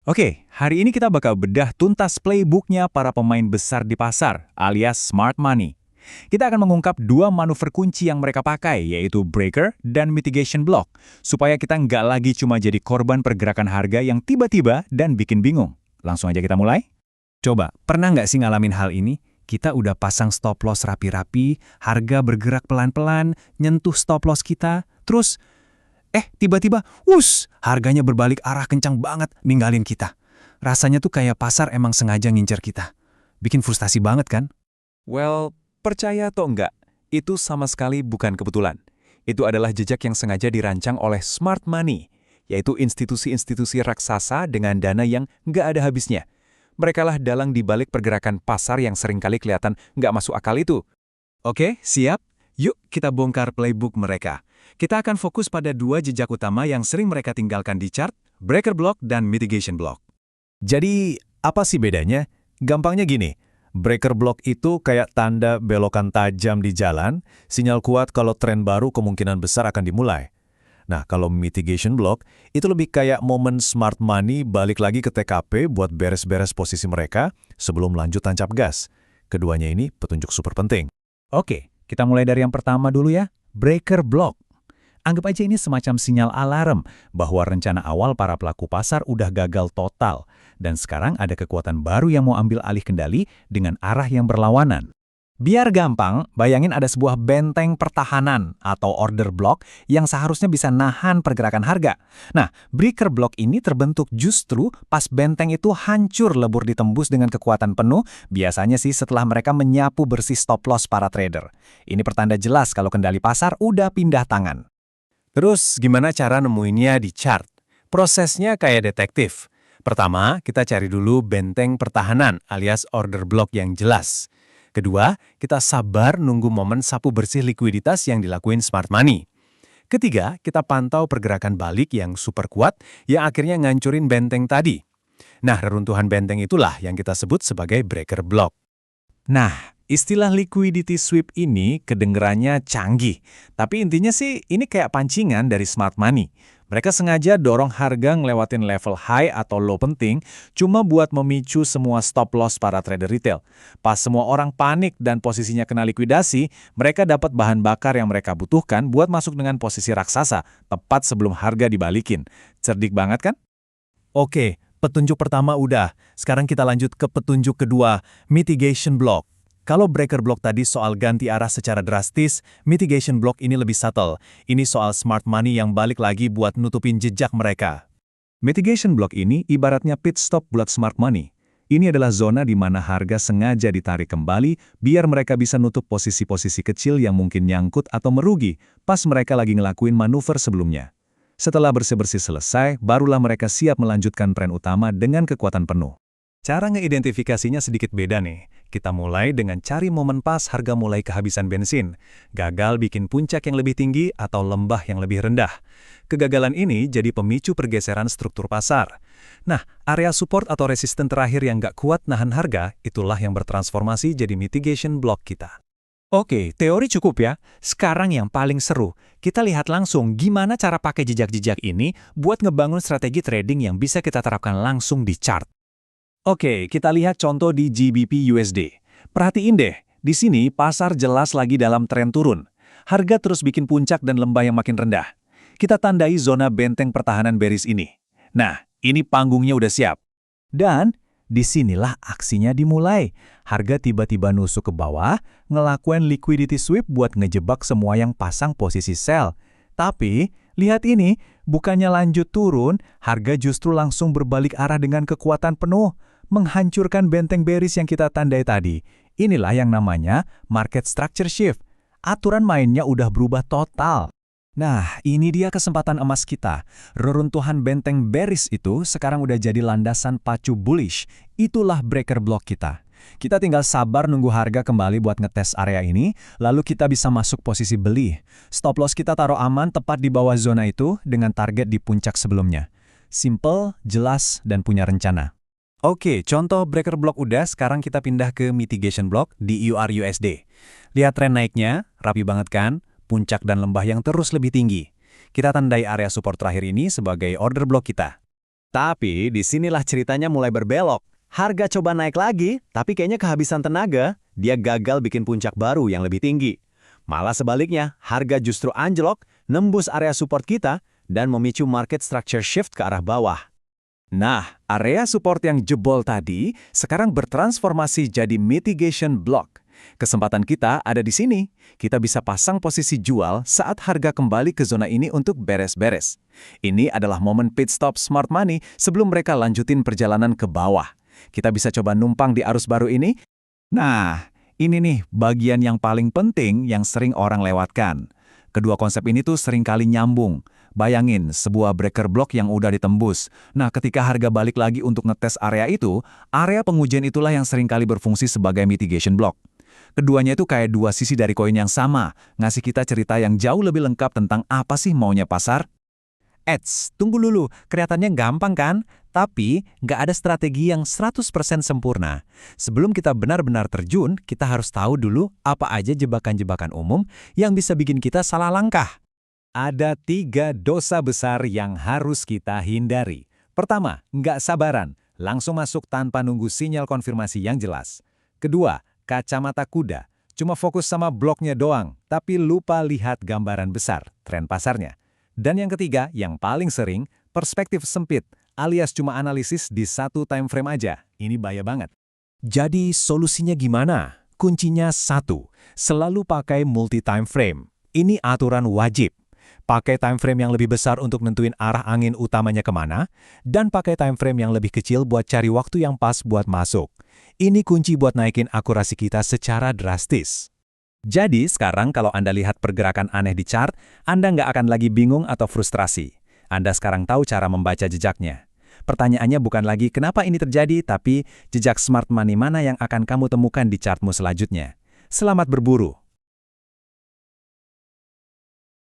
Oke, hari ini kita bakal bedah tuntas playbooknya para pemain besar di pasar, alias smart money. Kita akan mengungkap dua manuver kunci yang mereka pakai, yaitu breaker dan mitigation block, supaya kita nggak lagi cuma jadi korban pergerakan harga yang tiba-tiba dan bikin bingung. Langsung aja kita mulai. Coba, pernah nggak sih ngalamin hal ini? Kita udah pasang stop loss rapi-rapi, harga bergerak pelan-pelan, nyentuh stop loss kita, terus tiba-tiba, harganya berbalik arah kencang banget, ninggalin kita. Rasanya tuh kayak pasar emang sengaja ngincer kita. Bikin frustasi banget kan? Well, percaya atau enggak, itu sama sekali bukan kebetulan. Itu adalah jejak yang sengaja dirancang oleh smart money, yaitu institusi-institusi raksasa dengan dana yang nggak ada habisnya. Merekalah dalang di balik pergerakan pasar yang seringkali kelihatan nggak masuk akal itu. Oke, siap. Yuk kita bongkar playbook mereka. Kita akan fokus pada dua jejak utama yang sering mereka tinggalkan di chart, breaker block dan mitigation block. Jadi, apa sih bedanya? Gampangnya gini, breaker block itu kayak tanda belokan tajam di jalan, sinyal kuat kalau tren baru kemungkinan besar akan dimulai. Nah, kalau mitigation block, itu lebih kayak momen smart money balik lagi ke TKP buat beres-beres posisi mereka sebelum lanjut tancap gas. Keduanya ini petunjuk super penting. Oke, kita mulai dari yang pertama dulu ya, breaker block. Anggap aja ini semacam sinyal alarm bahwa rencana awal para pelaku pasar udah gagal total, dan sekarang ada kekuatan baru yang mau ambil alih kendali dengan arah yang berlawanan. Biar gampang, bayangin ada sebuah benteng pertahanan atau order block yang seharusnya bisa nahan pergerakan harga. Nah, breaker block ini terbentuk justru pas benteng itu hancur lebur ditembus dengan kekuatan penuh, biasanya sih setelah mereka menyapu bersih stop loss para trader. Ini pertanda jelas kalau kendali pasar udah pindah tangan. Terus, gimana cara nemuinnya di chart? Prosesnya kayak detektif. Pertama, kita cari dulu benteng pertahanan alias order block yang jelas. Kedua, kita sabar nunggu momen sapu bersih likuiditas yang dilakuin smart money. Ketiga, kita pantau pergerakan balik yang super kuat yang akhirnya ngancurin benteng tadi. Nah, reruntuhan benteng itulah yang kita sebut sebagai breaker block. Nah, istilah liquidity sweep ini kedengerannya canggih, tapi intinya sih ini kayak pancingan dari smart money. Mereka sengaja dorong harga ngelewatin level high atau low penting cuma buat memicu semua stop loss para trader retail. Pas semua orang panik dan posisinya kena likuidasi, mereka dapat bahan bakar yang mereka butuhkan buat masuk dengan posisi raksasa, tepat sebelum harga dibalikin. Cerdik banget kan? Oke, petunjuk pertama udah. Sekarang kita lanjut ke petunjuk kedua, mitigation block. Kalau breaker block tadi soal ganti arah secara drastis, mitigation block ini lebih subtle. Ini soal smart money yang balik lagi buat nutupin jejak mereka. Mitigation block ini ibaratnya pit stop buat smart money. Ini adalah zona di mana harga sengaja ditarik kembali biar mereka bisa nutup posisi-posisi kecil yang mungkin nyangkut atau merugi pas mereka lagi ngelakuin manuver sebelumnya. Setelah bersih-bersih selesai, barulah mereka siap melanjutkan tren utama dengan kekuatan penuh. Cara ngeidentifikasinya sedikit beda nih. Kita mulai dengan cari momen pas harga mulai kehabisan bensin, gagal bikin puncak yang lebih tinggi atau lembah yang lebih rendah. Kegagalan ini jadi pemicu pergeseran struktur pasar. Nah, area support atau resisten terakhir yang nggak kuat nahan harga, itulah yang bertransformasi jadi mitigation block kita. Oke, teori cukup ya. Sekarang yang paling seru, kita lihat langsung gimana cara pakai jejak-jejak ini buat ngebangun strategi trading yang bisa kita terapkan langsung di chart. Oke, kita lihat contoh di GBP USD. Perhatiin deh, di sini pasar jelas lagi dalam tren turun. Harga terus bikin puncak dan lembah yang makin rendah. Kita tandai zona benteng pertahanan bearish ini. Nah, ini panggungnya udah siap. Dan disinilah aksinya dimulai. Harga tiba-tiba nusuk ke bawah, ngelakuin liquidity sweep buat ngejebak semua yang pasang posisi sell. Tapi, lihat ini, bukannya lanjut turun, harga justru langsung berbalik arah dengan kekuatan penuh, menghancurkan benteng bearish yang kita tandai tadi. Inilah yang namanya market structure shift. Aturan mainnya udah berubah total. Nah, ini dia kesempatan emas kita. Reruntuhan benteng bearish itu sekarang udah jadi landasan pacu bullish. Itulah breaker block kita. Kita tinggal sabar nunggu harga kembali buat ngetes area ini, lalu kita bisa masuk posisi beli. Stop loss kita taruh aman tepat di bawah zona itu dengan target di puncak sebelumnya. Simple, jelas, dan punya rencana. Oke, contoh breaker block udah, sekarang kita pindah ke mitigation block di EUR/USD. Lihat tren naiknya, rapi banget kan? Puncak dan lembah yang terus lebih tinggi. Kita tandai area support terakhir ini sebagai order block kita. Tapi disinilah ceritanya mulai berbelok. Harga coba naik lagi, tapi kayaknya kehabisan tenaga. Dia gagal bikin puncak baru yang lebih tinggi. Malah sebaliknya, harga justru anjlok, nembus area support kita, dan memicu market structure shift ke arah bawah. Nah, area support yang jebol tadi sekarang bertransformasi jadi mitigation block. Kesempatan kita ada di sini. Kita bisa pasang posisi jual saat harga kembali ke zona ini untuk beres-beres. Ini adalah momen pit stop smart money sebelum mereka lanjutin perjalanan ke bawah. Kita bisa coba numpang di arus baru ini. Nah, ini nih bagian yang paling penting yang sering orang lewatkan. Kedua konsep ini tuh sering kali nyambung. Bayangin, sebuah breaker block yang udah ditembus. Nah, ketika harga balik lagi untuk ngetes area itu, area pengujian itulah yang sering kali berfungsi sebagai mitigation block. Keduanya itu kayak dua sisi dari koin yang sama, ngasih kita cerita yang jauh lebih lengkap tentang apa sih maunya pasar. Eits, tunggu dulu, kelihatannya gampang kan? Tapi nggak ada strategi yang 100% sempurna. Sebelum kita benar-benar terjun, kita harus tahu dulu apa aja jebakan-jebakan umum yang bisa bikin kita salah langkah. Ada 3 dosa besar yang harus kita hindari. Pertama, nggak sabaran, langsung masuk tanpa nunggu sinyal konfirmasi yang jelas. Kedua, kacamata kuda, cuma fokus sama bloknya doang, tapi lupa lihat gambaran besar, tren pasarnya. Dan yang ketiga, yang paling sering, perspektif sempit, alias cuma analisis di satu time frame aja. Ini bahaya banget. Jadi solusinya gimana? Kuncinya satu, selalu pakai multi time frame. Ini aturan wajib. Pakai time frame yang lebih besar untuk nentuin arah angin utamanya kemana, dan pakai time frame yang lebih kecil buat cari waktu yang pas buat masuk. Ini kunci buat naikin akurasi kita secara drastis. Jadi sekarang kalau Anda lihat pergerakan aneh di chart, Anda nggak akan lagi bingung atau frustrasi. Anda sekarang tahu cara membaca jejaknya. Pertanyaannya bukan lagi kenapa ini terjadi, tapi jejak smart money mana yang akan kamu temukan di chartmu selanjutnya. Selamat berburu!